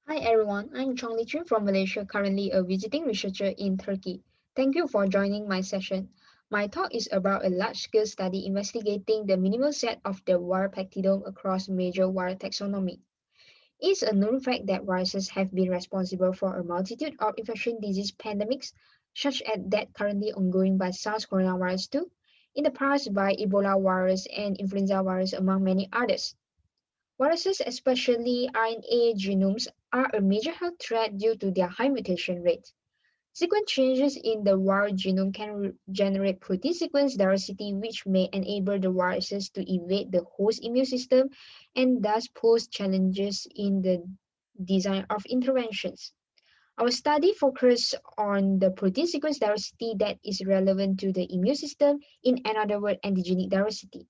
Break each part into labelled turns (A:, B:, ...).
A: Hi everyone, I'm Chuin from Malaysia, currently a visiting researcher in Turkey. Thank you for joining my session. My talk is about a large-scale study investigating the minimal set of the wire peptidome across major wire taxonomy. It's a known fact that viruses have been responsible for a multitude of infectious disease pandemics, such as that currently ongoing by SARS coronavirus 2, in the past by Ebola virus and influenza virus, among many others. Viruses, especially RNA genomes, are a major health threat due to their high mutation rate. Sequence changes in the viral genome can generate protein sequence diversity, which may enable the viruses to evade the host immune system and thus pose challenges in the design of interventions. Our study focuses on the protein sequence diversity that is relevant to the immune system, in another word, antigenic diversity.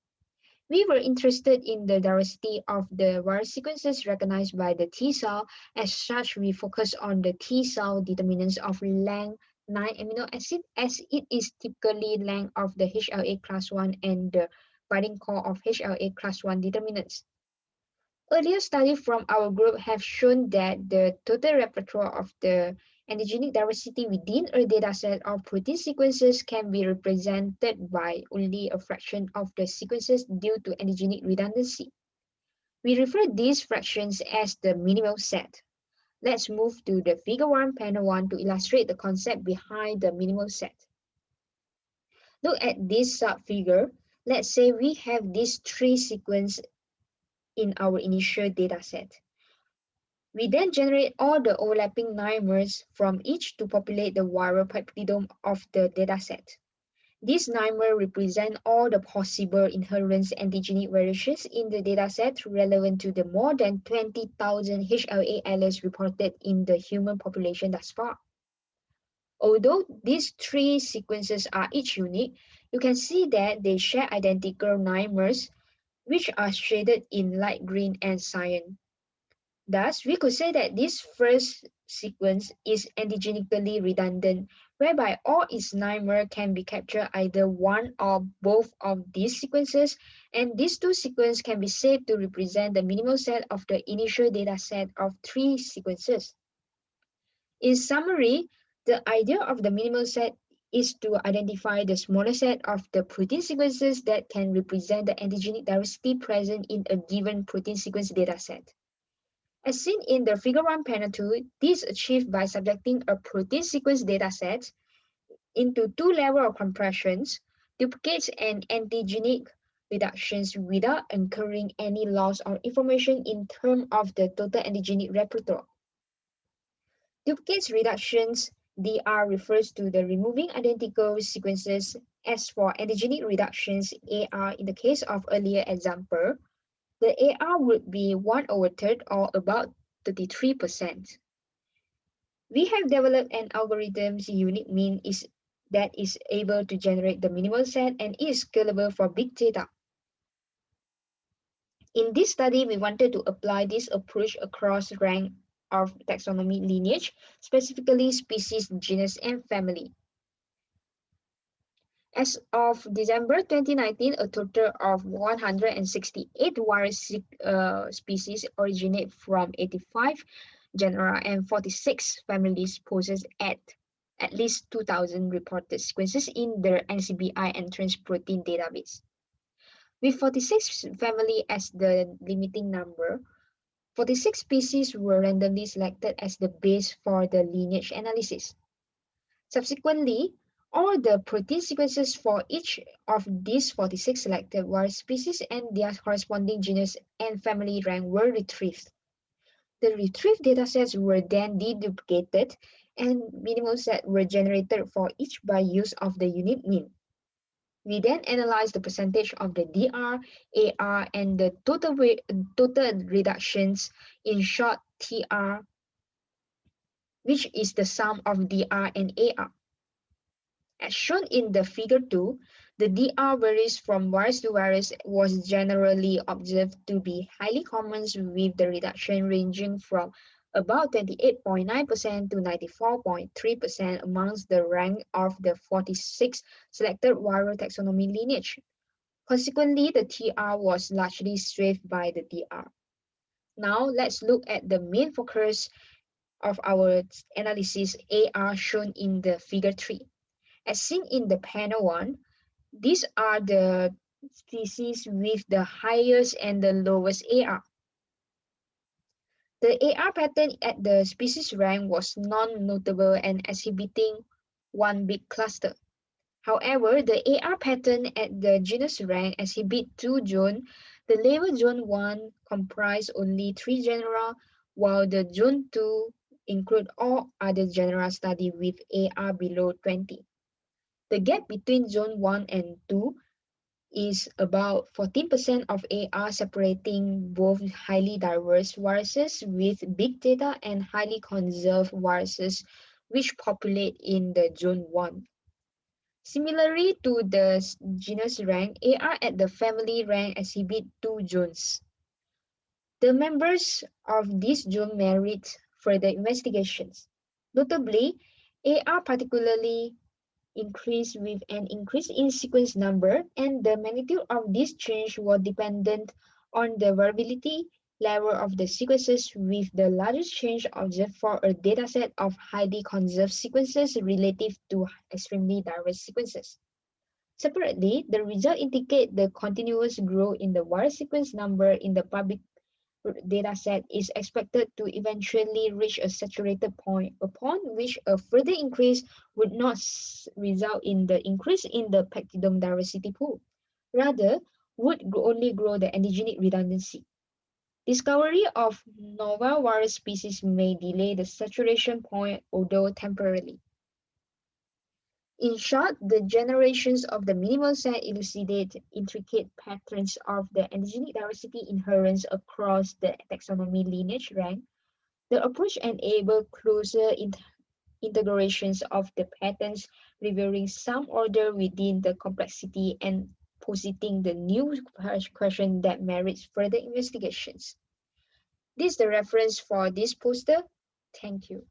A: We were interested in the diversity of the virus sequences recognized by the T cell. As such, we focus on the T cell determinants of length 9 amino acid, as it is typically length of the HLA class 1 and the binding core of HLA class 1 determinants. Earlier studies from our group have shown that the total repertoire of the antigenic diversity within a dataset of protein sequences can be represented by only a fraction of the sequences due to antigenic redundancy. We refer these fractions as the minimal set. Let's move to the figure 1, panel 1 to illustrate the concept behind the minimal set. Look at this sub-figure. Let's say we have these three sequences in our initial dataset. We then generate all the overlapping dimers from each to populate the viral peptidome of the dataset. These dimers represent all the possible inherent antigenic variations in the dataset relevant to the more than 20,000 HLA alleles reported in the human population thus far. Although these three sequences are each unique, you can see that they share identical dimers, which are shaded in light green and cyan. Thus, we could say that this first sequence is antigenically redundant, whereby all its dimers can be captured either one or both of these sequences, and these two sequences can be said to represent the minimal set of the initial data set of three sequences. In summary, the idea of the minimal set is to identify the smaller set of the protein sequences that can represent the antigenic diversity present in a given protein sequence dataset. As seen in the figure 1 panel 2, this is achieved by subjecting a protein sequence dataset into two levels of compressions, duplicates and antigenic reductions without incurring any loss of information in terms of the total antigenic repertoire. Duplicates reductions DR refers to the removing identical sequences. As for antigenic reductions AR in the case of earlier example, the AR would be 1 over third or about 33%. We have developed an algorithm's unique mean is that is able to generate the minimal set and is scalable for big data. In this study, we wanted to apply this approach across rank of taxonomy lineage, specifically species, genus, and family. As of December 2019, a total of 168 virus species originate from 85 genera and 46 families possess at least 2,000 reported sequences in the NCBI entrance protein database. With 46 family as the limiting number, 46 species were randomly selected as the base for the lineage analysis. Subsequently, all the protein sequences for each of these 46 selected virus species and their corresponding genus and family rank were retrieved. The retrieved datasets were then deduplicated and minimal sets were generated for each by use of the unique mean. We then analyzed the percentage of the DR, AR, and the total reductions, in short TR, which is the sum of DR and AR. As shown in the figure 2, the DR varies from virus to virus was generally observed to be highly common with the reduction ranging from about 28.9% to 94.3% amongst the rank of the 46 selected viral taxonomy lineage. Consequently, the TR was largely swayed by the DR. Now let's look at the main focus of our analysis, AR, shown in the figure 3. As seen in the panel 1, these are the species with the highest and the lowest AR. The AR pattern at the species rank was non-notable and exhibiting one big cluster. However, the AR pattern at the genus rank exhibit two zones. The label zone 1 comprise only 3 genera, while the zone 2 include all other genera studied with AR below 20. The gap between zone 1 and 2 is about 14% of AR, separating both highly diverse viruses with big data and highly conserved viruses which populate in the zone 1. Similarly to the genus rank, AR at the family rank exhibit two zones. The members of this zone merit further investigations. Notably, AR particularly increased with an increase in sequence number, and the magnitude of this change was dependent on the variability level of the sequences, with the largest change observed for a dataset of highly conserved sequences relative to extremely diverse sequences. Separately, the results indicate the continuous growth in the virus sequence number in the public dataset is expected to eventually reach a saturated point, upon which a further increase would not result in the increase in the peptidome diversity pool. Rather, would only grow the antigenic redundancy. Discovery of novel virus species may delay the saturation point, although temporarily. In short, the generations of the minimal set elucidate intricate patterns of the antigenic diversity inherent across the taxonomy lineage rank. The approach enables closer integrations of the patterns, revealing some order within the complexity and positing the new question that merits further investigations. This is the reference for this poster. Thank you.